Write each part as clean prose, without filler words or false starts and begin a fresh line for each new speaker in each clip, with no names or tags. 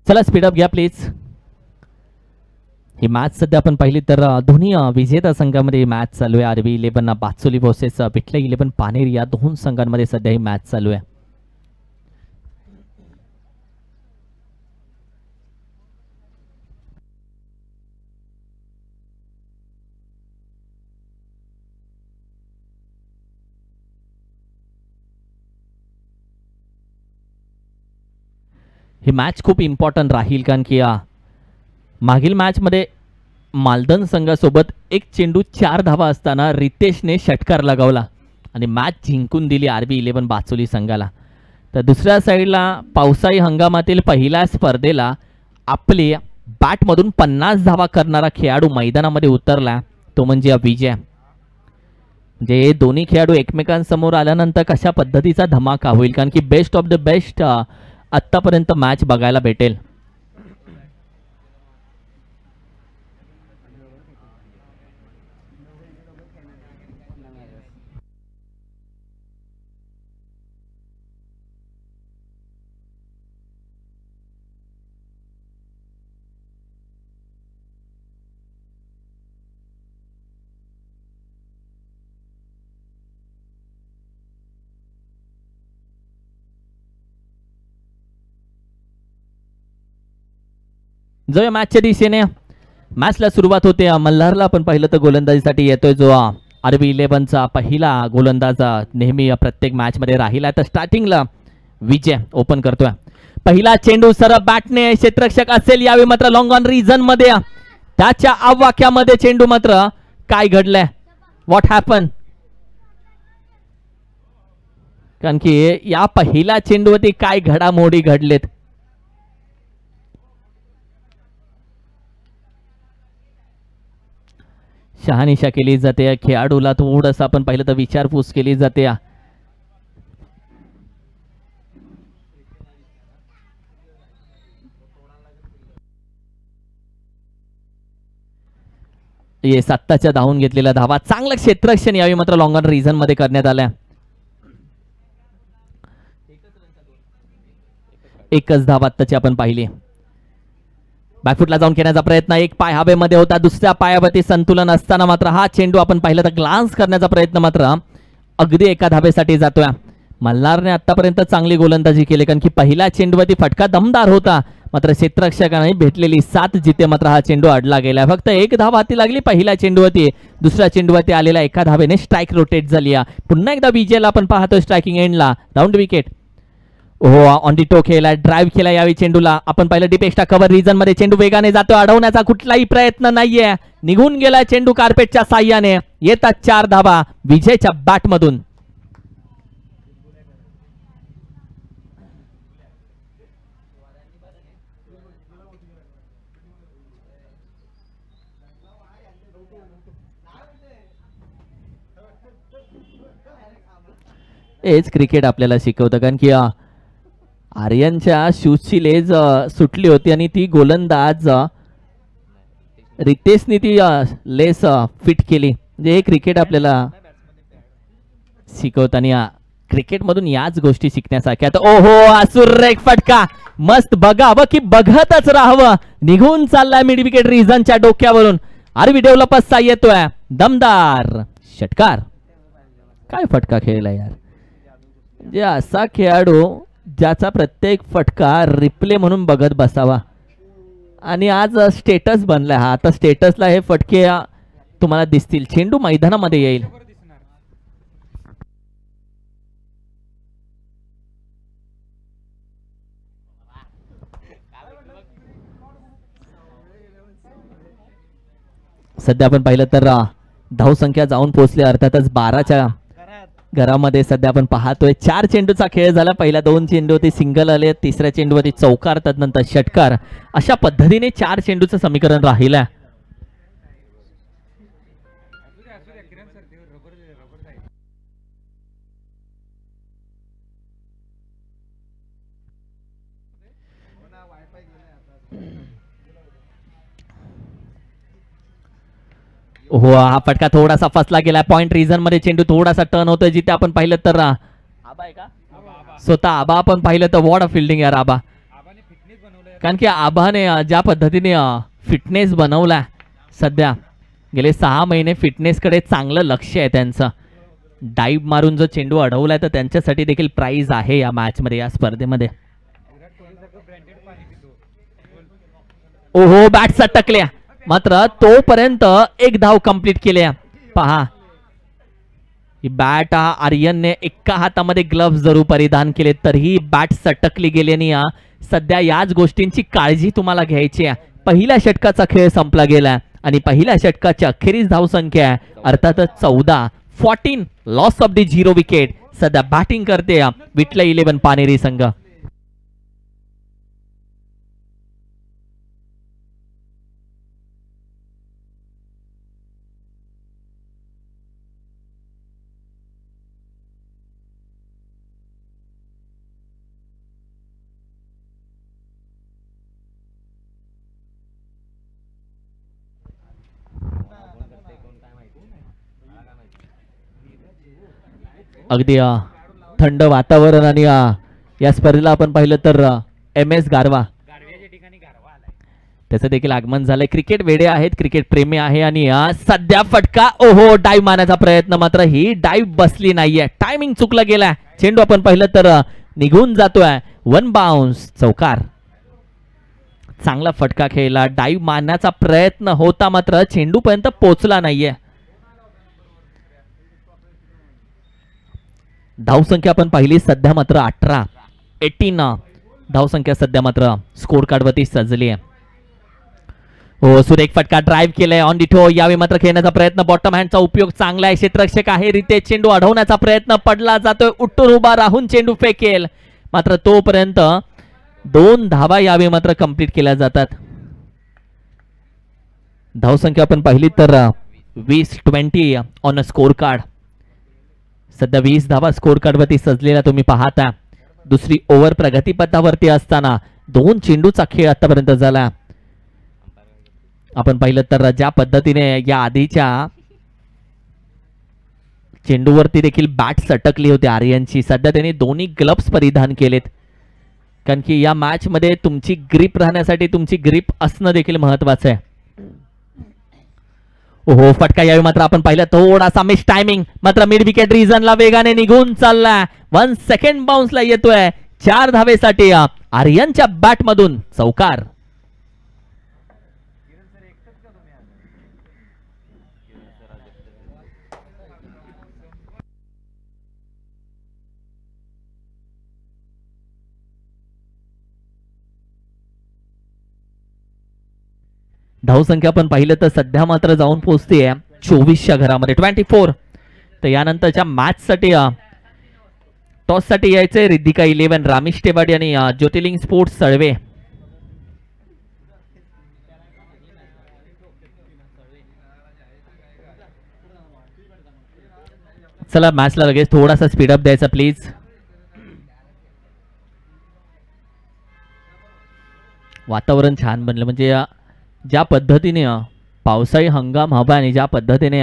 चला स्पीडअप घ्या please. He match सध्या आपण पाहिली तर दोन्ही विजेता संघामध्ये मॅच चालू आहे. RB11 बाचोली वर्सेस पिठले 11 पानेर या दोन संघांमध्ये सध्या ही मॅच चालू आहे. ही मॅच खूप इम्पॉर्टंट राहील कारण की मागील मॅचमध्ये मालदन संघासोबत एक चेंडू 4 धावा असताना रितेशने षटकार लगावला आणि मॅच जिंकून दिली RB11 बाचोली संघाला. तर दुसऱ्या साईडला पावसाळी हंगामातील पहिल्या स्पर्धेला आपले बॅटमधून 50 धावा करणारा खेळाडू मैदानामध्ये उतरला, तो म्हणजे विजय. म्हणजे दोन्ही खेळाडू एकमेकांसमोर आल्यानंतर कशा पद्धतीचा धमाका होईल कारण की बेस्ट ऑफ द बेस्ट आत्तापर्यंत मॅच बघायला भेटेल. जो या मॅचच्या दिशेने मॅचला सुरुवात होते. मल्हारला आपण पाहिलं तर गोलंदाजीसाठी येतोय जो RB11चा पहिला गोलंदाज नेहमी प्रत्येक मॅच मध्ये राहिला. तर स्टार्टिंगला विजय ओपन करतोय. पहिला चेंडू सरळ बॅटने क्षेत्ररक्षक असेल यावेळी मात्र लॉंग ऑन रिजन मध्ये त्याच्या आवाक्यामध्ये चेंडू मात्र काय घडलंय, व्हॉट हॅपन, कारण की या पहिल्या चेंडूवरती काय घडामोडी घडलेत. शहानिशा केली जाते खेळाडूला, थोडंसं आपण पाहिलं तर विचारपूस केली जाते. येस आत्ताच्या धावून घेतलेल्या धावा, चांगलं क्षेत्ररक्षण यावेळी मात्र लॉंग ऑन रिजन मध्ये करण्यात आल्या. एकच धाव आत्ताची आपण पाहिली. बॅकफुटला जाऊन खेळण्याचा प्रयत्न, एक पाय हवेमध्ये होता, दुसऱ्या पायावरती संतुलन असताना मात्र हा चेंडू आपण पाहिलं तर ग्लान्स करण्याचा प्रयत्न मात्र अगदी एका धावेसाठी जातोय. मल्हारने आतापर्यंत चांगली गोलंदाजी केली कारण की पहिल्या चेंडूवरती फटका दमदार होता, मात्र क्षेत्ररक्षकाने भेटलेली 7 जिते मात्र हा चेंडू अडला गेला. फक्त एक धाव हाती लागली पहिल्या चेंडूवरती, दुसऱ्या चेंडूवरती आलेला एका धावेने स्ट्राईक रोटेट झाली. पुन्हा एकदा विजयला आपण पाहतोय स्ट्रायकिंग एंडला, राऊंड विकेट. हो ऑन दी टो खेळला, ड्राईव्ह केला यावेळी चेंडूला. आपण पाहिलं डीप एक्स्ट्रा कव्हर रिजन मध्ये चेंडू वेगाने जातो, अडवण्याचा कुठलाही प्रयत्न नाहीये, निघून गेला चेंडू कार्पेटच्या साह्याने. येतात 4 धावा विजयच्या बॅट मधून. हेच क्रिकेट आपल्याला शिकवतं कारण की आर्यनच्या शूजची लेज सुटली होती आणि ती गोलंदाज रितेशने ती लेस फिट केली. म्हणजे हे क्रिकेट आपल्याला शिकवताना क्रिकेटमधून याच गोष्टी शिकण्यासारख्या. ओहो सुरेख फटका, मस्त बघावं की बघतच राहावं, निघून चाललाय मिड विकेट रिजनच्या डोक्यावरून. RB डेव्हलपर्सचा येतोय दमदार षटकार. काय फटका खेळला यार, म्हणजे असा खेळाडू ज्याचा प्रत्येक फटका रिप्ले म्हणून बघत बसावा. आणि आज स्टेटस बनलाय हा, आता स्टेटसला हे फटके तुम्हाला दिसतील, चेंडू मैदानामध्ये येईल. सध्या आपण पाहिलं तर धावसंख्या जाऊन पोहोचले अर्थातच 12च्या घरामध्ये. सध्या आपण पाहतोय 4 चेंडूचा खेळ झाला. पहिल्या 2 चेंडूवरती सिंगल आले, तिसऱ्या चेंडूवरती चौकार, तदनंतर षटकार. अशा पद्धतीने 4 चेंडूचं समीकरण राहिलं. हो हा फटका थोडासा फसला गेला. पॉइंट रिजन मध्ये चेंडू थोडासा टर्न होतोय, जिथे आपण पाहिलं तर आबा आहे का स्वतः आबा आपण पाहिलं तर वॉट ऑफ फिल्डिंग यार. आबा कारण की आभाने ज्या पद्धतीने फिटनेस बनवला सध्या गेले 6 महिने फिटनेसकडे चांगलं लक्ष आहे त्यांचं. डाईव्ह मारून जो चेंडू अडवलाय तर त्यांच्यासाठी देखील प्राइज आहे या मॅच मध्ये, या स्पर्धेमध्ये. ओहो बॅट सटकल्या, मात्र तोपर्यंत एक धाव कंप्लीट केल्या. पहा ही बॅट आर्यनने एका हातामध्ये ग्लव्स जरूर परिधान केले तरीही बॅट सटकली गेल्याने सध्या याच गोष्टींची काळजी तुम्हाला घ्यायची आहे. पहिल्या षटकाचा खेळ संपला गेला आणि पहिल्या षटकाची अखेरीस धावसंख्या अर्थातच 14 लॉस ऑफ द 0 विकेट. सध्या बॅटिंग करते विटला 11 पानेरी संघ. अगदी थंड वातावरण आणि या स्पर्धेला आपण पाहिलं तर MS गारवा त्याचं देखील आगमन झालंय. क्रिकेट वेडे आहेत, क्रिकेट प्रेमी आहे आणि सध्या फटका. ओहो डाईव्ह मारण्याचा प्रयत्न, मात्र ही डाईव्ह बसली नाहीये, टायमिंग चुकला गेलाय. चेंडू आपण पाहिलं तर निघून जातोय. 1 बाउन्स, चौकार. चांगला फटका खेळला, डाईव्ह मारण्याचा प्रयत्न होता मात्र चेंडू पर्यंत पोहोचला नाहीये. धावसंख्या आपण पाहिली सध्या मात्र 18 धावसंख्या सध्या मात्र स्कोर कार्ड वरती सजली आहे. हो सुरेख फटका ड्राईव्ह केलाय ऑन डिटो. यावेळी मात्र खेळण्याचा प्रयत्न, बॉटम हँडचा उपयोग चांगला आहे. क्षेत्ररक्षक आहे रितेश, चेंडू अडवण्याचा प्रयत्न, पडला जातोय, उठून उभा राहून चेंडू फेकेल, मात्र तोपर्यंत 2 धावा यावेळी मात्र कंप्लीट केल्या जातात. धावसंख्या आपण पाहिली तर 20 ऑन अ स्कोर कार्ड. सध्या 20 धावा स्कोर कार्ड वरती सजलेला तुम्ही पाहता. दुसरी ओव्हर प्रगतीपथावरती असताना 2 चेंडूचा खेळ आतापर्यंत झाला. आपण पाहिलं तर ज्या पद्धतीने या आधीच्या चेंडूवरती देखील बॅट सटकली होती आर्यनची, सध्या त्यांनी दोन्ही ग्लव्स परिधान केलेत. कारण की या मॅच मध्ये तुमची ग्रिप राहण्यासाठी तुमची ग्रिप असणं देखील महत्वाचं आहे. ओहो फटका यावेळी मात्र आपण पाहिलं थोडासा मिस टायमिंग, मात्र मिड विकेट रिजनला वेगाने निघून चालला. 1 सेकंड बाउन्सला येतोय. 4 धावेसाठी आर्यनच्या बॅट मधून चौकार. धावसंख्या आपण पाहिलं तर सध्या मात्र जाऊन पोहोचते 24च्या घरामध्ये 24. तर यानंतरच्या मॅच साठी टॉस साठी यायचंय रिद्धिका 11, रामेश टेवाडी आणि ज्योतिर्लिंग स्पोर्ट्स सळवे. चला मॅचला लगेच थोडासा स्पीडअप द्यायचा प्लीज. वातावरण छान बनलं, म्हणजे ज्या पद्धतीने पावसाळी हंगाम हवा आणि ज्या पद्धतीने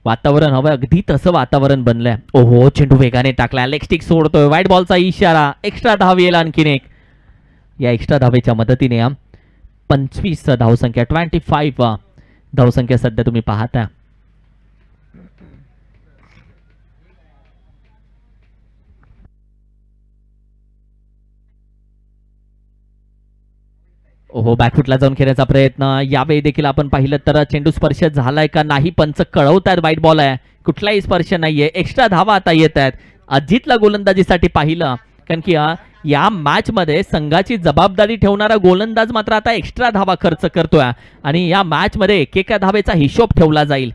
वातावरण हवं अगदी तसं वातावरण बनलंय. ओहो चेंडू वेगाने टाकला, लेग स्टिक सोडतोय, व्हाईट बॉलचा इशारा, एक्स्ट्रा धाव येईल आणखीन एक. या एक्स्ट्रा धावेच्या मदतीने 25 धावसंख्या 25 धावसंख्या सध्या तुम्ही पाहता. ओहो बॅकफुटला जाऊन खेळण्याचा प्रयत्न, यावेळी देखील आपण पाहिलं तर चेंडू स्पर्श झालाय का नाही पंच कळवतात. व्हाईट बॉल आहे, कुठलाही स्पर्श नाहीये. एक्स्ट्रा धावा आता येत आहेत. अजितला गोलंदाजीसाठी पाहिलं, कारण की या मॅच मध्ये संघाची जबाबदारी ठेवणारा गोलंदाज मात्र आता एक्स्ट्रा धावा खर्च करतोय आणि या मॅच मध्ये एकेका धावेचा हिशोब ठेवला जाईल.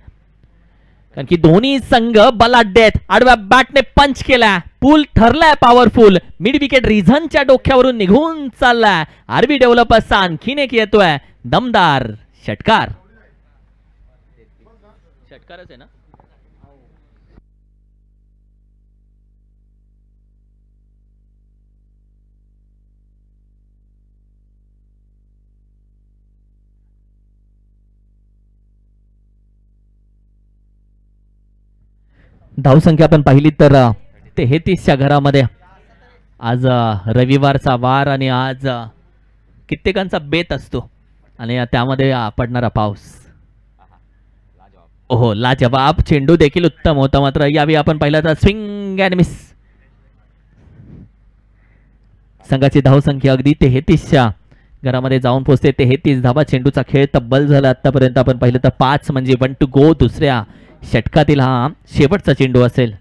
कारण की दोन्ही संघ बलाढ्य आहेत. आडव्या बॅटने पंच केला, पूल ठरलाय पॉवरफुल. मिड विकेट रिझनच्या डोक्यावरून निघून चाललाय. आरबी डेव्हलपर्सचा आणखीन एक येतोय दमदार षटकार. षटकारच आहे ना. धावसंख्या आपण पाहिली तर 33च्या घरामध्ये आज रविवारचा वार आणि आज कित्येकांचा बेत असतो आणि त्यामध्ये पडणारा पाऊस. ओहो, लाजवाब चेंडू देखील उत्तम होता. मात्र यावेळी आपण पाहिलं तर स्विंग अँड मिस. संघाची धावसंख्या अगदी 33च्या घरामध्ये जाऊन पोहोचते. 33 धावा. चेंडूचा खेळ तब्बल झाला आतापर्यंत आपण पाहिलं तर 5 म्हणजे 1 टू गो. दुसऱ्या षटकातील हा शेवटचा चेंडू असेल.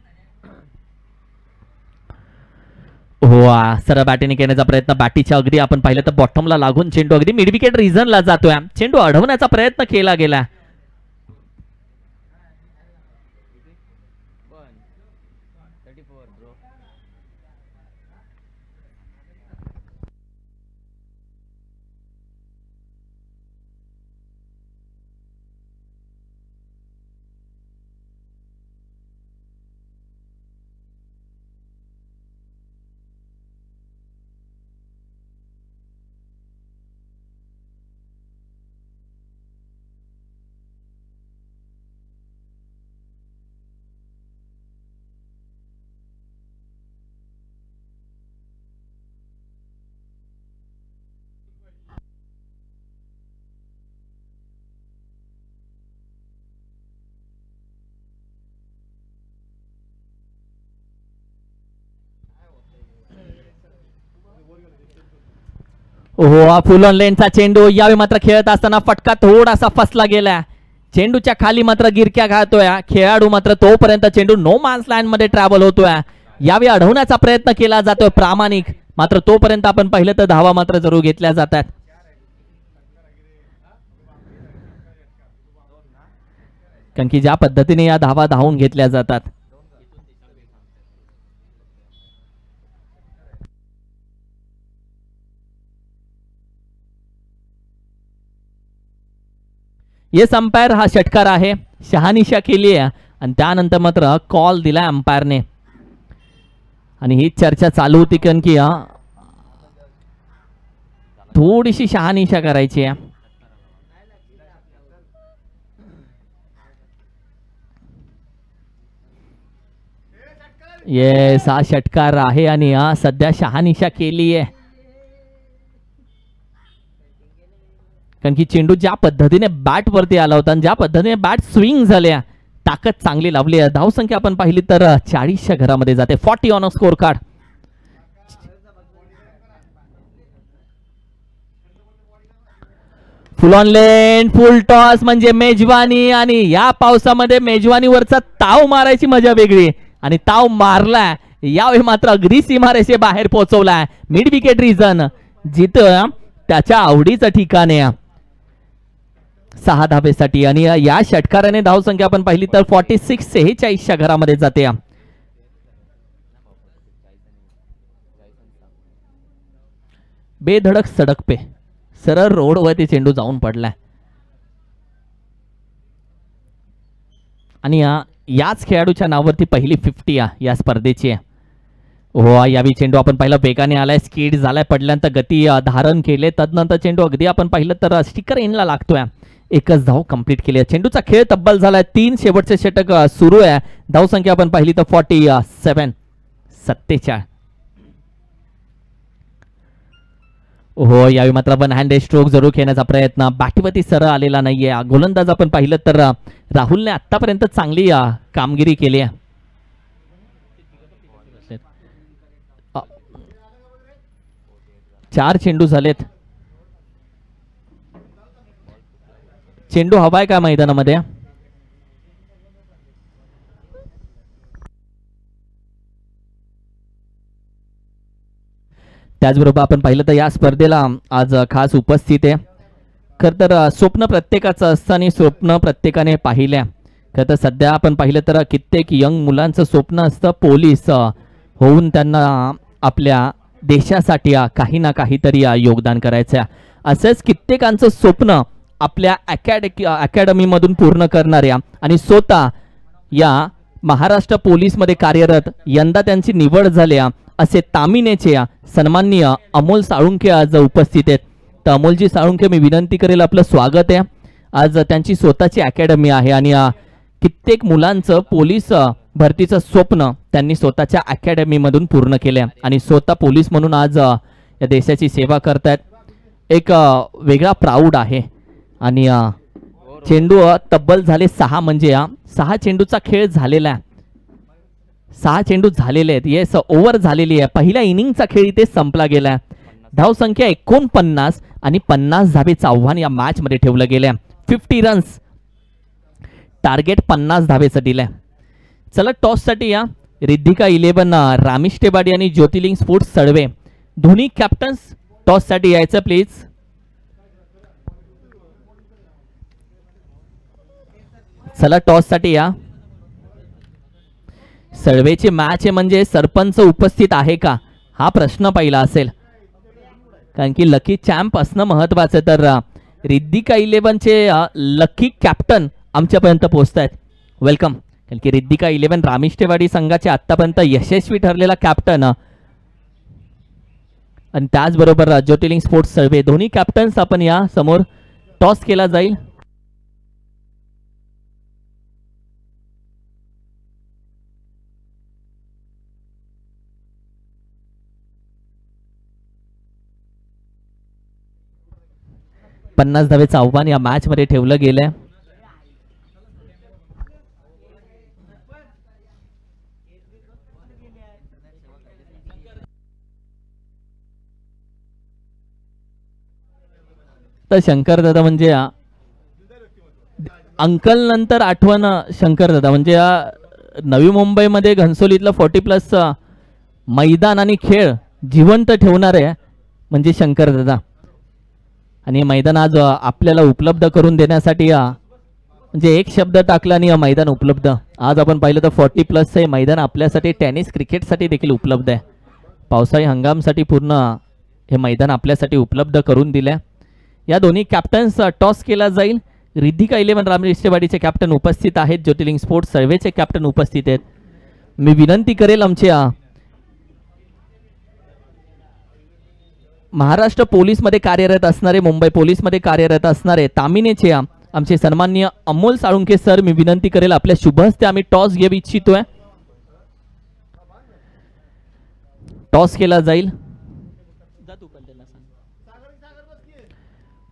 हो, सरळ बॅटिंग करण्याचा प्रयत्न. बॅटीच्या अगदी आपण पाहिलं तर बॉटमला लागून चेंडू अगदी मिड विकेट रिझनला जातोय. चेंडू अडवण्याचा प्रयत्न केला गेला. हो, फुल ऑन लेनचा चेंडू. यावेळी मात्र खेळत असताना फटका थोडासा फसला गेला. चेंडूच्या खाली मात्र गिरक्या घालतोय खेळाडू. मात्र तोपर्यंत चेंडू नो मान्स लँड मध्ये ट्रॅव्हल होतोय. यावेळी अडवण्याचा प्रयत्न केला जातोय प्रामाणिक. मात्र तोपर्यंत आपण पाहिलं तर धावा मात्र जरूर घेतल्या जातात. कारण की ज्या पद्धतीने या धावा धावून घेतल्या जातात. येस, अंपायर हा षटकार आहे. शहानिशा केली आहे आणि त्यानंतर मात्र कॉल दिलाय अंपायरने. आणि ही चर्चा चालू होती कारण की थोडीशी शहानिशा करायची आहे. येस, हा षटकार आहे आणि सध्या शहानिशा केली आहे. कारण की चेंडू ज्या पद्धतीने बॅट वरती आला होता आणि ज्या पद्धतीने बॅट स्विंग झाल्या, ताकद चांगली लावली आहे. धावसंख्या आपण पाहिली तर 40च्या घरामध्ये जाते. 40 on a score card. Full on lane, full toss म्हणजे मेजवानी. आणि या पावसामध्ये मेजवानीवरचा ताव मारायची मजा वेगळी. आणि ताव मारलाय. यावेळी मात्र अगदी सीमारेषे बाहेर पोहोचवलाय. मिड विकेट रिजन जिथं त्याच्या आवडीचं ठिकाण आहे. 6 धावेसाठी. आणि या षटकाराने धावसंख्या आपण पाहिली तर 46-46च्या घरामध्ये जाते. बेधडक सडक पे सरळ रोडवरती चेंडू जाऊन पडलाय. आणि याच खेळाडूच्या नावावरती पहिली 50 या स्पर्धेची आहे. हो, यावेळी चेंडू आपण पाहिलं वेगाने आलाय. स्कीड झालाय. पडल्यानंतर गती धारण केले. तदनंतर चेंडू अगदी आपण पाहिलं तर स्टिकर एनला लागतोय. एकच धाव कंप्लीट केली आहे. चेंडूचा खेळ तब्बल झालाय. 3 शेवटचे षटक सुरू आहे. धावसंख्या आपण पाहिली तर 47-47. हो, यावेळी मात्र वन हँडेड स्ट्रोक जरूर खेळण्याचा प्रयत्न. बॅटीवरती सरळ आलेला नाहीये. गोलंदाज आपण पाहिलं तर राहुलने आतापर्यंत चांगली कामगिरी केली आहे. 4 चेंडू झालेत. चेंडू हवाय का मैदानामध्ये? त्याचबरोबर आपण पाहिलं तर या स्पर्धेला आज खास उपस्थित आहे. खरं तर स्वप्न प्रत्येकाचं असतं आणि स्वप्न प्रत्येकाने पाहिल्या. खरं तर सध्या आपण पाहिलं तर कित्येक यंग मुलांचं स्वप्न असतं पोलीस होऊन त्यांना आपल्या देशासाठी काही ना काहीतरी योगदान करायचं. असंच कित्येकांचं स्वप्न आपल्या अकॅडमीमधून पूर्ण करणाऱ्या आणि स्वतः या महाराष्ट्र पोलीसमध्ये कार्यरत यंदा त्यांची निवड झाल्या असे तामिनेचे सन्माननीय अमोल साळुंखे आज उपस्थित आहेत. तर अमोलजी साळुंखे, मी विनंती करेल आपलं स्वागत आहे. आज त्यांची स्वतःची अकॅडमी आहे आणि कित्येक मुलांचं पोलीस भरतीचं स्वप्न त्यांनी स्वतःच्या अकॅडमीमधून पूर्ण केलं आणि स्वतः पोलीस म्हणून आज या देशाची सेवा करतायत. एक वेगळा प्राऊड आहे. आणि चेंडू तब्बल झाले 6, म्हणजे 6 चेंडूचा खेळ झालेला आहे. 6 चेंडू झालेले आहेत. येस, ओव्हर झालेली आहे. पहिल्या इनिंगचा खेळ इथे संपला गेलाय. धावसंख्या 49 आणि 50 धावेचं आव्हान या मॅच मध्ये ठेवलं गेलंय. 50 रन्स टार्गेट 50 धावेचं दिलंय. चला टॉस साठी या रिद्धिका 11 रामेश टेबाडी आणि ज्योतिर्लिंग स्पोर्ट्स सडवे दोन्ही कॅप्टन्स टॉस साठी यायचं प्लीज. चला टॉस साठी या. सडवेची मॅच आहे म्हणजे सरपंच उपस्थित आहे का हा प्रश्न पहिला असेल, कारण की लकी चॅम्प असणं महत्वाचं. तर रिद्धिका 11 चे लकी कॅप्टन आमच्यापर्यंत पोहोचत आहेत. वेलकम. कारण की रिद्धिका 11 रामेश टेवाडी संघाचे आतापर्यंत यशस्वी ठरलेला कॅप्टन आणि त्याचबरोबर ज्योतिर्लिंग स्पोर्ट्स सर्वे दोन्ही कॅप्टन्स आपण या समोर टॉस केला जाईल. पन्नास धावेचं आव्हान या मॅच मध्ये ठेवलं गेलंय. तर शंकर दादा म्हणजे अंकल नंतर आठवण शंकर दादा म्हणजे नवी मुंबईमध्ये घनसोलीतलं 40+ मैदान आणि खेळ जिवंत ठेवणारे म्हणजे शंकर दादा. आणि मैदान आज आपल्याला उपलब्ध करून देण्यासाठी म्हणजे एक शब्द टाकला आणि मैदान उपलब्ध. आज आपण पाहिलं तर 40+ हे मैदान आपल्यासाठी टेनिस क्रिकेटसाठी देखील उपलब्ध आहे. पावसाळी हंगामसाठी पूर्ण हे मैदान आपल्यासाठी उपलब्ध करून दिले. या दोन्ही कॅप्टन्स टॉस केला जाईल. रिद्धिका 11 रामेश टेवाडीचे कॅप्टन उपस्थित आहेत. ज्योतिर्लिंग स्पोर्ट्स सर्वेचे कॅप्टन उपस्थित आहेत. मी विनंती करेल आमच्या महाराष्ट्र पोलीस मध्ये कार्यरत असणारे, मुंबई पोलीस मध्ये कार्यरत असणारे तामिनेचे आमचे सन्माननीय अमोल साळुंके सर, मी विनंती करेल आपल्या शुभ हस्ते आम्ही टॉस घेऊ इच्छितोय. टॉस केला जाईल.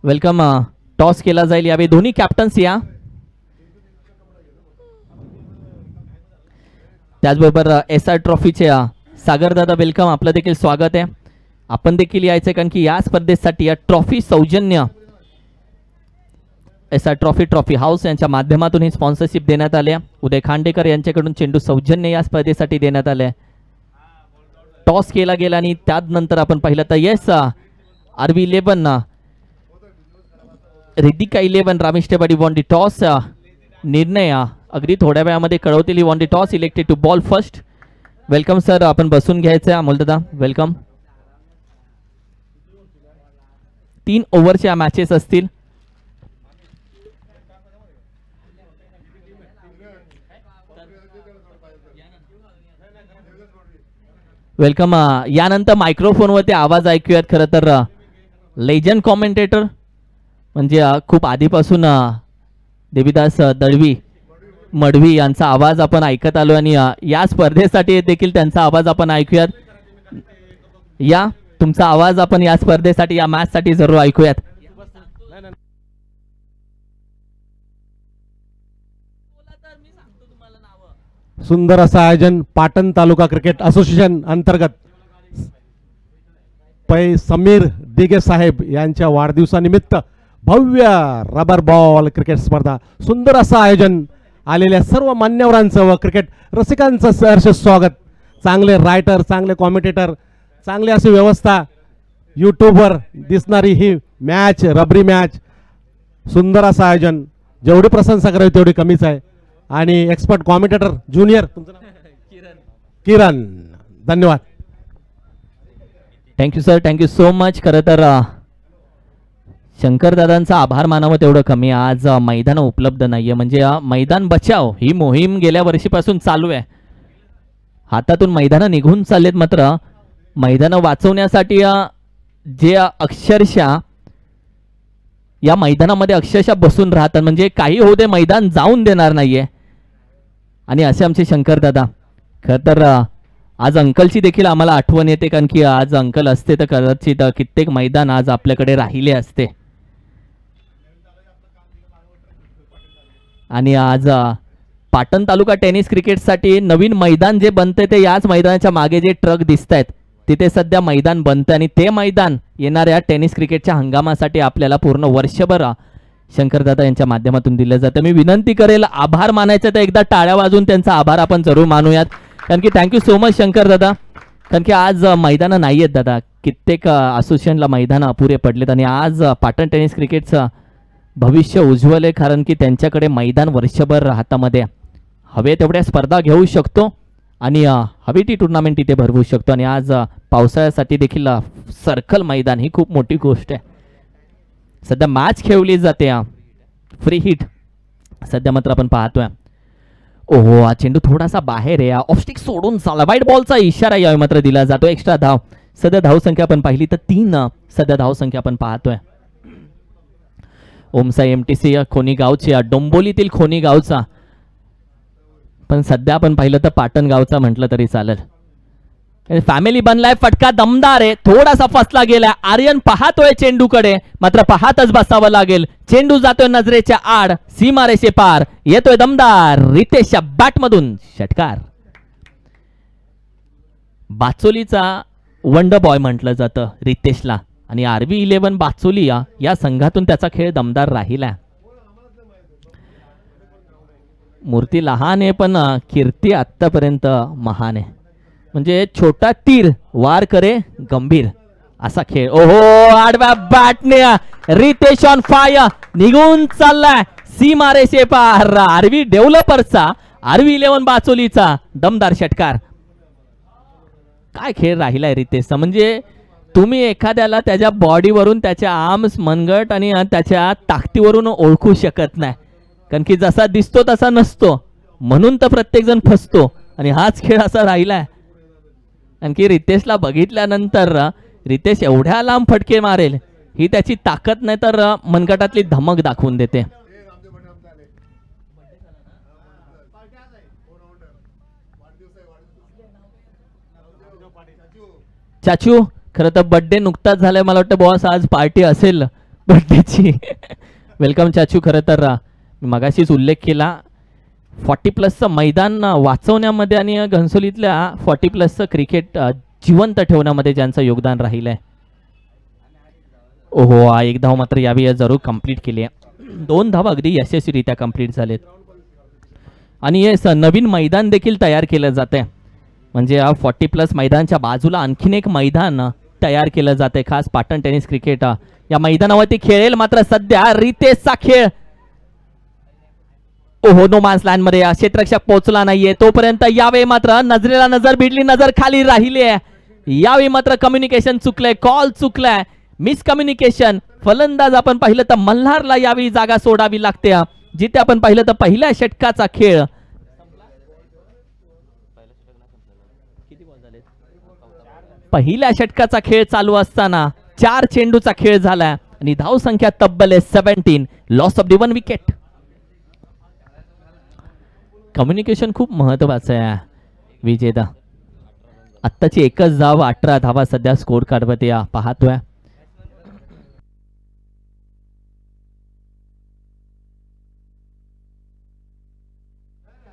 वेलकम. टॉस केला जाईल. यावेळी दोन्ही कॅप्टन्स या. त्याचबरोबर SR ट्रॉफीचे सागर दादा वेलकम, आपलं देखील स्वागत आहे. आपण देखील यायचं कारण की या स्पर्धेसाठी या ट्रॉफी सौजन्य SR ट्रॉफी हाऊस यांच्या माध्यमातून ही स्पॉन्सरशिप देण्यात आले. उदय खांडेकर यांच्याकडून चेंडू सौजन्य या स्पर्धेसाठी देण्यात आले. टॉस केला गेला आणि त्यानंतर आपण पाहिलं तर yes RV 11 Riddhika 11 Ramesh Tewadi won the toss. निर्णय अगदी थोड्या वेळामध्ये कळवतील. Won the toss elected to bowl first. Welcome sir, आपण बसून घ्यायचं आहे. अमोल दादा वेलकम. 3 ओव्हरच्या मॅचेस असतील. वेलकम. यानंतर मायक्रोफोनवरती आवाज ऐकूयात. खरं तर लेजंड कॉमेंटेटर म्हणजे खूप आधीपासून देवीदास मडवी यांचा आवाज आपण ऐकत आलो आणि या स्पर्धेसाठी देखील त्यांचा आवाज आपण ऐकूयात. या तुमचा आवाज आपण या स्पर्धेसाठी या मॅच साठी जरूर ऐकूयात.
सुंदर असं आयोजन पाटण तालुका क्रिकेट असोसिएशन अंतर्गत पै समीर दिगे साहेब यांच्या वाढदिवसानिमित्त भव्य रबर बॉल क्रिकेट स्पर्धा. सुंदर असं आयोजन. आलेल्या सर्व मान्यवरांचं व क्रिकेट रसिकांचं सहर्ष स्वागत. चांगले रायटर, चांगले कॉमेंटेटर, चांगली अशी व्यवस्था. यूट्यूबवर दिसणारी ही मॅच, रबरी मॅच. सुंदर असं आयोजन. जेवढी प्रशंसा करावी तेवढी कमीच आहे. आणि एक्सपर्ट कॉमेंटेटर ज्युनियर किरण. धन्यवाद.
Thank you sir, thank you so much. खरं तर शंकर दादांचा आभार मानावं तेवढं कमी. आज मैदान उपलब्ध नाहीये म्हणजे मैदान बचाव ही मोहीम गेल्या वर्षीपासून चालू आहे. हातातून मैदानं निघून चाललेत. मात्र मैदानं वाचवण्यासाठी जे अक्षरशः या मैदानामध्ये अक्षरशः बसून राहतात म्हणजे काही होऊ दे मैदान जाऊन देणार नाहीये. आणि असे आमचे शंकर दादा. खर तर आज अंकलची देखील आम्हाला आठवण येते, कारण की आज अंकल असते तर कदाचित कित्येक मैदान आज आपल्याकडे राहिले असते. आणि आज पाटण तालुका टेनिस क्रिकेटसाठी नवीन मैदान जे बनते ते याच मैदानाच्या मागे जे ट्रक दिसत आहेत तिथे सध्या मैदान बनतं, आणि ते मैदान येणाऱ्या टेनिस क्रिकेटच्या हंगामासाठी आपल्याला पूर्ण वर्षभर शंकरदादा यांच्या माध्यमातून दिलं जातं. मी विनंती करेल, आभार मानायचं तर एकदा टाळ्या वाजवून त्यांचा आभार आपण जरूर मानूयात, कारण की थँक्यू सो मच शंकरदादा. कारण की आज मैदानं नाही आहेत दादा, कित्येक असोसिएशनला मैदानं अपुरे पडलेत, आणि आज पाटण टेनिस क्रिकेटचं भविष्य उज्ज्वल आहे, कारण की त्यांच्याकडे मैदान वर्षभर हातामध्ये हवे तेवढ्या स्पर्धा घेऊ शकतो आणि हवी ती टुर्नामेंट इथे भरवू शकतो. आणि आज पावसाळ्यासाठी देखील सर्कल मैदान ही खूप मोठी गोष्ट आहे. सध्या मॅच खेळली जाते, फ्री हिट सध्या मात्र आपण पाहतोय. ओहो, हा चेंडू थोडासा बाहेर आहे, ऑफस्टिक सोडून चालला, वाईट बॉलचा इशारा यावेळी मात्र दिला जातो. एक्स्ट्रा धाव. सध्या धावसंख्या आपण पाहिली तर 3 सध्या धावसंख्या आपण पाहतोय. ओमसाई MTC खोनी गावची, डोंबोलीतील खोनी गावचा, पण सध्या आपण पाहिलं तर पाटण गावचा म्हटलं तरी चालेल. फॅमिली बनलाय, फटका दमदार आहे, थोडासा फसला गेला. आर्यन पाहतोय चेंडूकडे, मात्र पाहतच बसावं लागेल. चेंडू जातोय नजरेच्या आड, सीमारेषे पार, येतोय दमदार रितेशच्या बॅटमधून षटकार. बाचोलीचा वंडर बॉय म्हटलं जातं रितेशला, आणि RV11 बाचोली या संघातून त्याचा खेळ दमदार राहिला. मूर्ती लहान आहे पण कीर्ती आत्तापर्यंत महान आहे. म्हणजे छोटा तीर वार करे गंभीर असा खेळ. ओहो, आडव्या बॅटने रितेश ऑन फायर, निघून चाललाय सीमारेषे पार. RV डेव्हलपर्सचा, RV11 बाचोलीचा दमदार षटकार. काय खेळ राहिलाय रितेशचा. म्हणजे तुम्ही एखाद्याला त्याच्या बॉडीवरून, त्याच्या आर्म्स, मनगट आणि त्याच्या ताकदीवरून ओळखू शकत नाही, कारण की जसा दिसतो तसा नसतो, म्हणून तर प्रत्येक जण फसतो. आणि हाच खेळ असा राहिलाय. आणखी रितेशला बघितल्यानंतर रितेश एवढ्या लांब फटके मारेल ही त्याची ताकद नाही तर मनगटातली धमक दाखवून देते. चाचू, खरं तर बर्थडे नुकताच झालाय, मला वाटतं बॉस आज पार्टी असेल बर्थडेची. वेलकम चाचू. खरं तर मगाशीच उल्लेख केला 40+ मैदान वाचवण्यामध्ये आणि घनसोलीतल्या 40+ क्रिकेट जिवंत ठेवण्यामध्ये ज्यांचं योगदान राहिलंय. ओहो, एक धाव मात्र यावी जरूर कंप्लीट केली आहे. 2 धावा अगदी यशस्वीरित्या कंप्लीट झालेत. आणि हे नवीन मैदान देखील तयार केलं जात आहे. म्हणजे 40+ मैदानच्या बाजूला आणखीन एक मैदान तयार केलं जाते खास पाटण टेनिस क्रिकेट या मैदानावरती खेळेल. मात्र सध्या रितेशचा खेळ, ओहो, नो मॅन्स लँड मध्ये क्षेत्ररक्षक पोहोचला नाहीये तोपर्यंत यावेळी मात्र नजरेला नजर भिडली, नजर खाली राहिली आहे. यावेळी मात्र कम्युनिकेशन चुकलंय, कॉल चुकलाय, मिसकम्युनिकेशन. फलंदाज आपण पाहिलं तर मल्हारला यावेळी जागा सोडावी लागते, जिथे आपण पाहिलं तर पहिल्या षटकाचा खेळ, पहिल्या षटकाचा खेळ चालू असताना 4 चेंडूचा खेळ झाला आणि धाव संख्या तब्बल आहे 17. Loss of the 1 wicket. Communication खूप महत्वाचं आहे विजेता. आत्ताची एकच धाव, 18 धावा सध्या स्कोर कार्डवरती पाहतोय.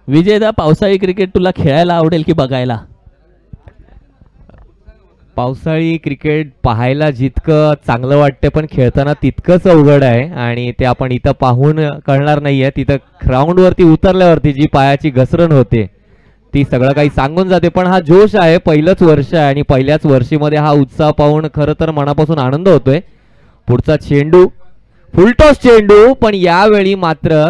विजेता, पावसाळी क्रिकेट तुला खेळायला आवडेल की बघायला?
पावसाळी क्रिकेट पाहायला जितकं चांगलं वाटतं पण खेळताना तितकंच अवघड आहे, आणि ते आपण इथं पाहून कळणार नाहीये. तिथं ग्राउंडवरती उतरल्यावरती जी पायाची घसरण होते ती सगळं काही सांगून जाते. पण हा जोश आहे, पहिलंच वर्ष आहे आणि पहिल्याच वर्षीमध्ये हा उत्साह पाहून खरं तर मनापासून आनंद होतोय. पुढचा चेंडू, फुलटॉस चेंडू, पण यावेळी मात्र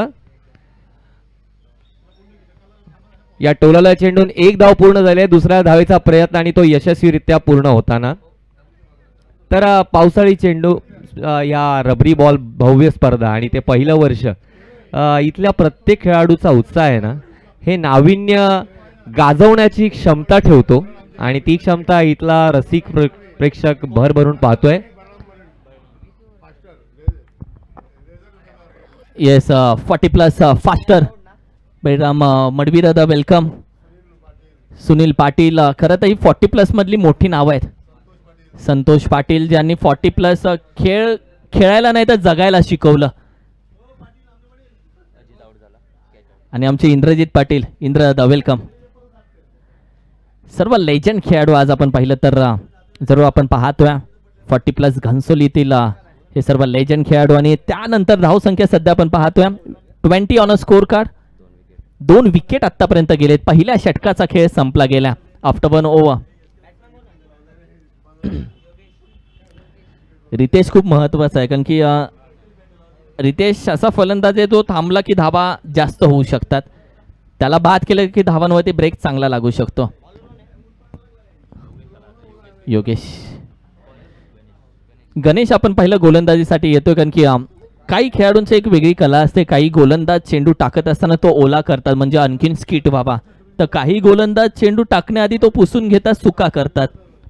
या टोलाला चेंडून 1 धाव पूर्ण झाले. दुसऱ्या धावेचा प्रयत्न आणि तो यशस्वीरित्या पूर्ण होताना. तर पावसाळी चेंडू या रबरी बॉल भव्य स्पर्धा आणि ते पहिलं वर्ष, इथल्या प्रत्येक खेळाडूचा उत्साह आहे ना, हे नाविन्य गाजवण्याची क्षमता ठेवतो आणि ती क्षमता इथला रसिक प्रेक्षक भरभरून पाहतोय.
येस, 40+ फास्टर बैराम मडवी दादा वेलकम. सुनील पाटील, खरं तर ही 40+ मधली मोठी नावं आहेत. संतोष पाटील ज्यांनी 40+ खेळायला नाही तर जगायला शिकवलं. आणि आमचे इंद्रजित पाटील, इंद्र दादा वेलकम. सर्व लेजंड खेळाडू आज आपण पाहिलं तर जरूर आपण पाहतोय 40+ घनसोलीतील हे सर्व लेजंड खेळाडू. आणि त्यानंतर धावसंख्या सध्या आपण पाहतोय 20 on a score card. 2 wicket आतापर्यंत गेलेत. पहिल्या षटकाचा खेळ संपला गेला आफ्टर 1 ओव्हर. रितेश खूप महत्वाचा आहे कारण की रितेश असा फलंदाज आहे जो थांबला की धावा जास्त होऊ शकतात. त्याला बाद केलं की धावांवरती ब्रेक चांगला लागू शकतो. योगेश, गणेश आपण पहिलं गोलंदाजीसाठी येतोय कारण की काही खेळाडूंची एक वेगळी कला असते. काही गोलंदाज चेंडू टाकत असताना तो ओला करतात म्हणजे आणखीन स्किट व्हावा, तर काही गोलंदाज चेंडू टाकण्याआधी तो पुसून घेतात, सुका करतात.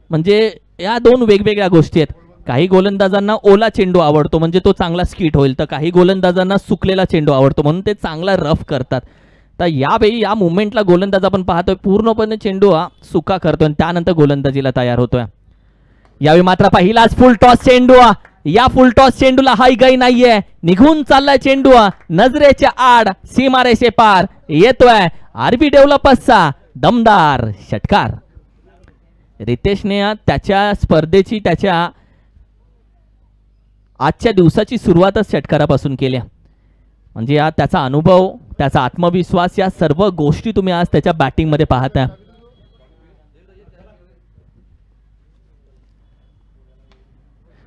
म्हणजे या 2 वेगवेगळ्या गोष्टी आहेत. काही गोलंदाजांना ओला चेंडू आवडतो म्हणजे तो चांगला स्किट होईल, तर काही गोलंदाजांना सुकलेला चेंडू आवडतो म्हणून ते चांगला रफ करतात. तर यावेळी या मुवमेंटला गोलंदाज आपण पाहतोय पूर्णपणे चेंडू सुका करतोय आणि त्यानंतर गोलंदाजीला तयार होतोय. यावेळी मात्र पहिलाच फुल टॉस चेंडू. या फुल टॉस चेंडूला हाय गाई नाहीये, निघून चाललाय चेंडू नजरेच्या आड, सीमारेषे पार येतोय. आरबी डेव्हलपर्सचा दमदार षटकार. रितेशने त्याच्या स्पर्धेची, त्याच्या आजच्या दिवसाची सुरुवातच षटकारापासून केल्या. म्हणजे त्याचा अनुभव, त्याचा आत्मविश्वास, या सर्व गोष्टी तुम्ही आज त्याच्या बॅटिंगमध्ये पाहता.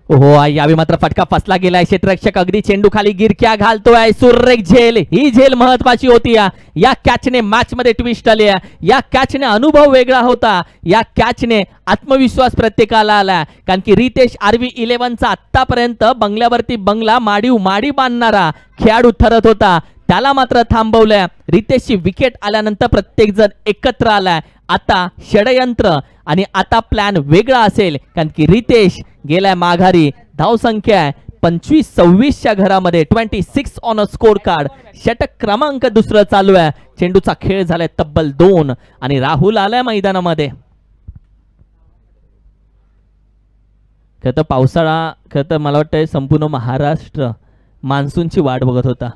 हो, यावेळी मात्र फटका फसला गेलाय. क्षेत्ररक्षक अगदी चेंडू खाली गिरक्या घालतोय. सुरेख झेल, ही झेल महत्वाची होती. या कॅचने मॅच मध्ये ट्विस्ट आली. या कॅचने अनुभव वेगळा होता. या कॅचने आत्मविश्वास प्रत्येकाला आला कारण की रितेश RV 11चा आतापर्यंत बंगल्यावरती बंगला, माडीव माडी बांधणारा खेळाडू ठरत होता. त्याला मात्र थांबवलंय. रितेशची विकेट आल्यानंतर प्रत्येक जण एकत्र आलाय. आता षडयंत्र आणि आता प्लॅन वेगळा असेल कारण की रितेश गेलाय माघारी. धावसंख्या आहे 25-26च्या घरामध्ये, 26 ऑन अ स्कोर कार्ड. षटक क्रमांक 2 चालू आहे. चेंडूचा खेळ झालाय तब्बल 2 आणि राहुल आलाय मैदानामध्ये. खरं तर पावसाळा, खरं तर मला वाटतंय संपूर्ण महाराष्ट्र मान्सूनची वाट बघत होता.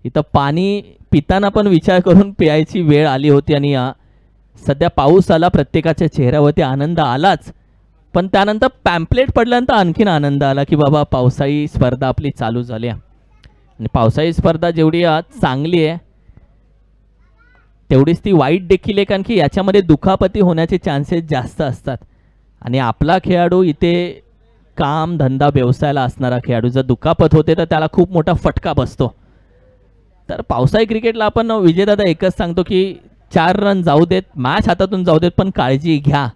इथं पाणी पिताना पण विचार करून प्यायची वेळ आली होती आणि सध्या पाऊस आला, प्रत्येकाच्या चेहऱ्यावरती आनंद आलाच. पण त्यानंतर पॅम्पलेट पडल्यानंतर आणखीन आनंद आला की बाबा पावसाळी स्पर्धा आपली चालू झाली. आणि पावसाळी स्पर्धा जेवढी चांगली आहे तेवढीच ती वाईट देखील आहे कारण की याच्यामध्ये दुखापती होण्याचे चान्सेस जास्त असतात. आणि आपला खेळाडू इथे काम धंदा व्यवसायाला असणारा खेळाडू, जर दुखापत होते तर त्याला खूप मोठा फटका बसतो. तर पावसाळी क्रिकेटला आपण विजयदादा एकच सांगतो की 4 रन जाऊ देत, मॅच हातातून जाऊ देत, पण काळजी घ्या.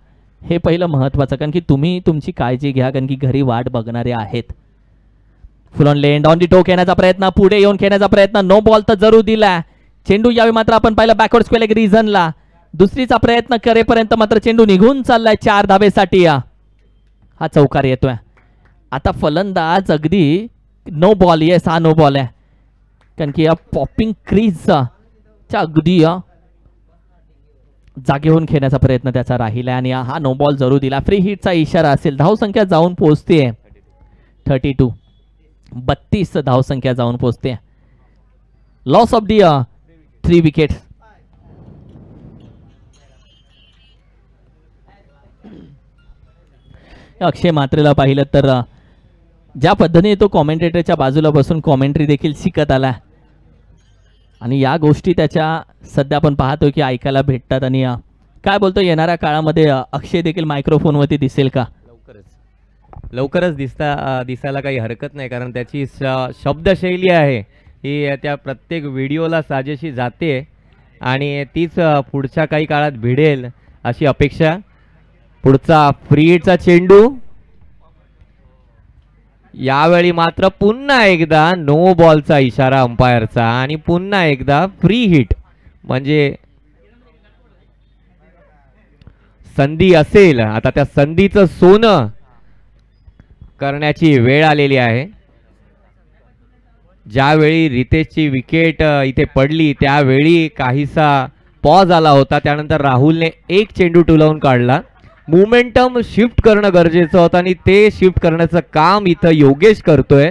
हे पहिलं महत्त्वाचं कारण की तुम्ही तुमची काळजी घ्या कारण की घरी वाट बघणारे आहेत. Full on land, on the टोक येण्याचा प्रयत्न, पुढे येऊन खेळण्याचा प्रयत्न, नो बॉल तर जरूर दिलाय. चेंडू यावेळी मात्र आपण पाहिलं बॅकवर्ड स्क्वेअर लेग रिझनला. दुसरीचा प्रयत्न करेपर्यंत मात्र चेंडू निघून चाललाय 4 धावेसाठी. हा चौकार येतोय. आता फलंदाज अगदी नो बॉल, येस हा नो बॉल आहे कारण की या पॉपिंग क्रीजचा अगदी जागे होऊन खेळण्याचा प्रयत्न त्याचा राहिला आणि हा नो बॉल जरूर दिला. फ्री हिटचा इशारा असेल. धावसंख्या जाऊन पोहोचते 32, 32 धावसंख्या जाऊन पोहोचते. Loss of the 3 wicket. Akshay मात्रेला पाहिलं तर ज्या पद्धतीने तो कॉमेंटेटरच्या बाजूला बसून कॉमेंट्री देखील शिकत आला आणि या गोष्टी त्याच्या सध्या आपण पाहतोय की ऐकायला भेटतात. आणि काय बोलतो, येणाऱ्या काळामध्ये अक्षय देखील मायक्रोफोनवरती दिसेल का?
लवकरच दिसायला काही हरकत नाही कारण त्याची शब्दशैली आहे ही त्या प्रत्येक व्हिडिओला साजेशी जाते आणि तीच पुढच्या काही काळात भिडेल अशी अपेक्षा. पुढचा फ्री हिटचा चेंडू, यावेळी मात्र पुन्हा एकदा नो बॉलचा इशारा अंपायरचा आणि पुन्हा एकदा फ्री हिट. म्हणजे संधी असेल, आता त्या संधीचं सोनं करण्याची वेळ आलेली आहे. ज्यावेळी रितेशची विकेट इथे पडली त्यावेळी काहीसा पॉज आला होता. त्यानंतर राहुलने एक चेंडू टुलावून काढला. मोमेंटम शिफ्ट करणं गरजेचं होतं आणि ते शिफ्ट करण्याचं काम इथं योगेश करतोय.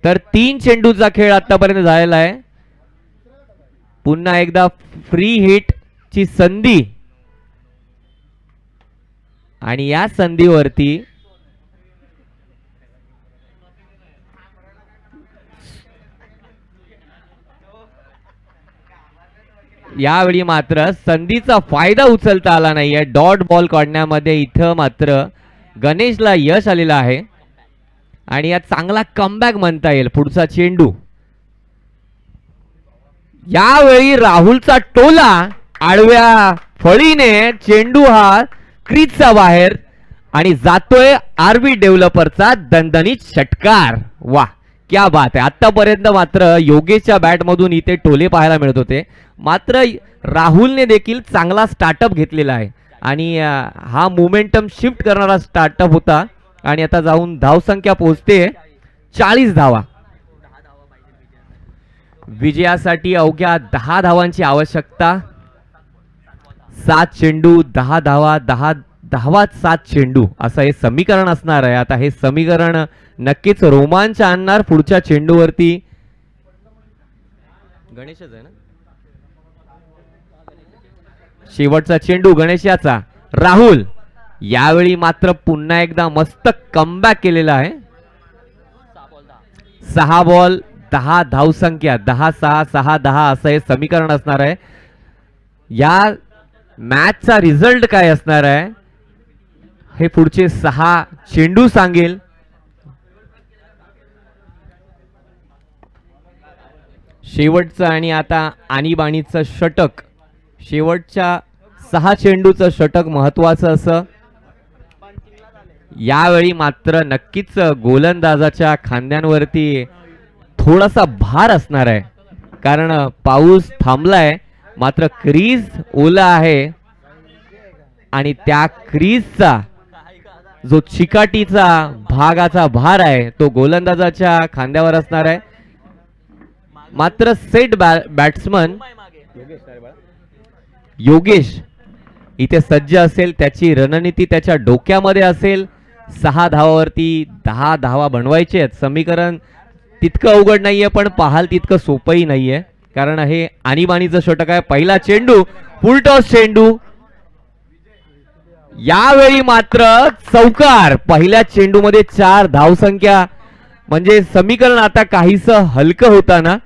तर 3 चेंडूचा खेळ आतापर्यंत झालेला आहे. पुन्हा एकदा फ्री हिट ची संधी आणि या संधीवरती यावेळी मात्र संधीचा फायदा उचलता आला नाहीये. डॉट बॉल काढण्यामध्ये इथं मात्र गणेशला यश आलेलं आहे आणि या चांगला कमबॅक म्हणता येईल. पुढचा चेंडू यावेळी राहुलचा टोला आडव्या फळीने चेंडू हा क्रीजचा बाहेर आणि जातोय आरबी डेव्हलपरचा दणदणीत षटकार. वा क्या बात आहे. आतापर्यंत मात्र योगेशच्या बॅट मधून इथे टोले पाहायला मिळत होते, मात्र राहुलने देखील चांगला स्टार्टअप घेतलेला आहे आणि हा मोमेंटम शिफ्ट करणारा स्टार्टअप होता आणि आता जाऊन धावसंख्या पोहोचते 40 धावा. विजयासाठी अवघ्या 10 धावांची आवश्यकता. 7 चेंडू 10 धावा, 10 धावा 7 चेंडू असं हे समीकरण असणार आहे. आता हे समीकरण नक्कीच रोमांच आणणार. पुढच्या चेंडूवरती गणेशच आहे ना, शेवटचा चेंडू गणेश याचा. राहुल यावेळी मात्र पुन्हा एकदा मस्त कमबॅक केलेला आहे. 6 बॉल 10 धावसंख्या, 10-6 6-10 असं हे समीकरण असणार आहे. या मॅचचा रिझल्ट काय असणार आहे हे पुढचे 6 चेंडू सांगेल. शेवटचं आणि आता आणीबाणीचं षटक, शेवटच्या 6 चेंडूचं षटक महत्वाचं असं. यावेळी मात्र नक्कीच गोलंदाजाच्या खांद्यांवरती थोडासा भार असणार आहे, कारण पाऊस थांबलाय मात्र क्रीज ओला आहे आणि त्या क्रीजचा जो चिकाटीचा भागाचा भार आहे तो गोलंदाजाच्या खांद्यावर असणार आहे. मात्र सेट बॅट्समन योगेश इथे सज्ज असेल, त्याची रणनीती त्याच्या डोक्यामध्ये असेल. 6 धावावरती 10 धावा बनवायचे आहेत. समीकरण तितकं अवघड नाहीये पण पाहाल तितकं सोपंही नाहीये, कारण हे आणीबाणीचं षटक आहे. पहिला चेंडू फुलटॉस चेंडू, यावेळी मात्र चौकार. पहिल्या चेंडूमध्ये 4 धावसंख्या, म्हणजे समीकरण आता काहीसं हलकं होताना.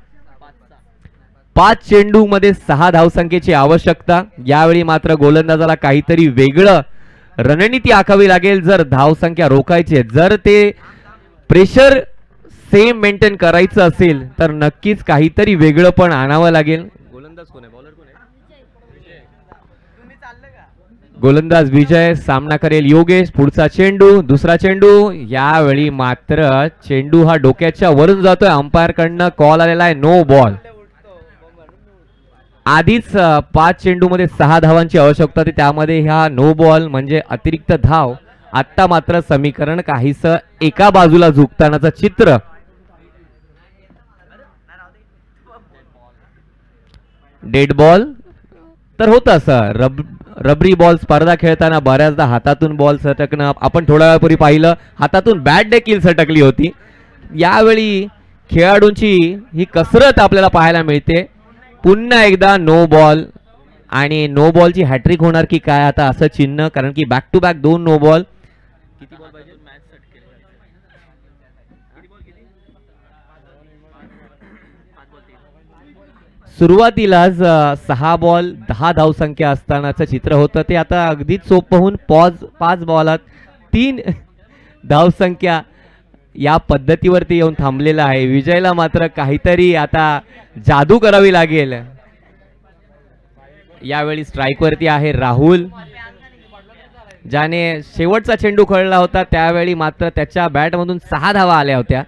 5 चेंडू मध्ये 6 धावसंख्येची आवश्यकता. यावेळी मात्र गोलंदाजाला काहीतरी वेगळं रणनीती आखावी लागेल जर धावसंख्या रोखायची. जर ते प्रेशर सेम मेंटेन करायचं असेल तर नक्कीच काहीतरी वेगळं पण आणावं लागेल. गोलंदाज कोण आहे, बॉलर कोण आहे? गोलंदाज विजय, सामना करेल योगेश. पुढचा चेंडू, दुसरा चेंडू. यावेळी मात्र चेंडू हा डोक्याच्या वरून जातोय. अंपायर कडनं कॉल आलेला आहे नो बॉल. आधीच 5 चेंडू मध्ये 6 धावांची आवश्यकता होती, त्यामध्ये ह्या नो बॉल म्हणजे अतिरिक्त धाव. आता मात्र समीकरण काहीसं एका बाजूला झुकतानाचं चित्र. डेड बॉल तर होत असं. रबरी बॉल स्पर्धा खेळताना बऱ्याचदा हातातून बॉल सटकणं आपण थोड्या वेळापूर्वी पाहिलं. हातातून बॅट देखील सटकली होती. यावेळी खेळाडूंची ही कसरत आपल्याला पाहायला मिळते. पुन्हा एकदा नो बॉल आणि नो बॉलची हॅट्रिक होणार की काय आता असं चिन्ह, कारण की back to back 2 no ball. सुरुवातीलाच 6 बॉल 10 धावसंख्या असतानाचं चित्र होतं ते आता अगदीच सोपं होऊन 5 बॉलात 3 धावसंख्या या पद्धतीवरती येऊन थांबलेलं आहे. विजयला मात्र काहीतरी आता जादू करावी लागेल. यावेळी स्ट्राइक वरती आहे राहुल, ज्याने शेवटचा चेंडू खेळला होता त्यावेळी मात्र त्याच्या बॅट मधून 6 धावा आल्या होत्या.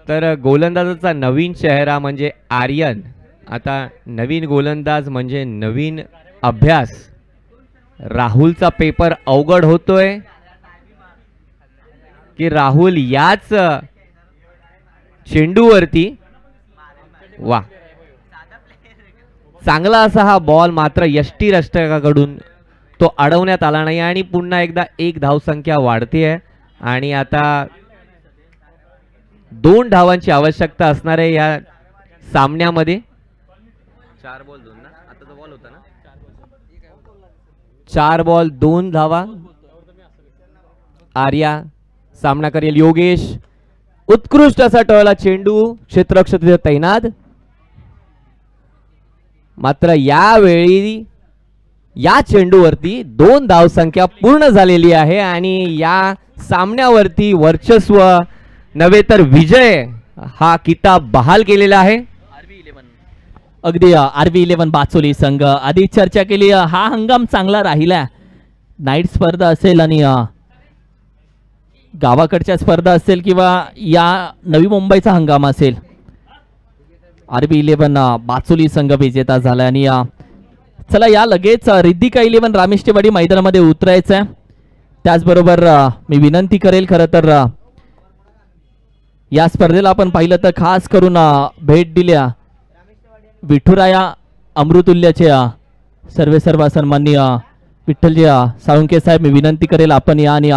तर गोलंदाजाचा नवीन चेहरा म्हणजे आर्यन. आता नवीन गोलंदाज म्हणजे नवीन अभ्यास. राहुलचा पेपर अवघड होतोय की राहुल याच चेंडूवरती, वा, चांगला असा हा बॉल मात्र यष्टीरक्षकाकडून तो अडवण्यात आला नाही आणि पुन्हा एकदा एक धावसंख्या वाढते आणि आता 2 धावांची आवश्यकता असणार आहे या सामन्यामध्ये. 4 बॉल 2 ना, आता तो बॉल होता ना, 4 बॉल 2 धावा. आर्या सामना करेल. योगेश उत्कृष्ट असा टळला चेंडू, क्षेत्ररक्षक तैनात. मात्र यावेळी या चेंडूवरती 2 धावसंख्या पूर्ण झालेली आहे आणि या सामन्यावरती वर्चस्व नव्हे तर विजय हा किताब बहाल केलेला आहे.
अगदी RV11 बाचोली संघ आधी चर्चा केली. हा हंगाम चांगला राहिला. नाईट स्पर्धा असेल आणि गावाकडच्या स्पर्धा असेल किंवा या नवी मुंबईचा हंगाम असेल, RV11 बाचोली संघ विजेता झाला. आणि चला या लगेच रिद्धिका 11 रामेष्टेवाडी मैदानामध्ये उतरायचं आहे. त्याचबरोबर मी विनंती करेल, खरं तर या स्पर्धेला आपण पाहिलं तर खास करून भेट दिल्या विठुराया अमृतुल्यचे सर्व सन्माननीय विठ्ठलजी साळुंके साहेब, मी विनंती करेल आपण या आणि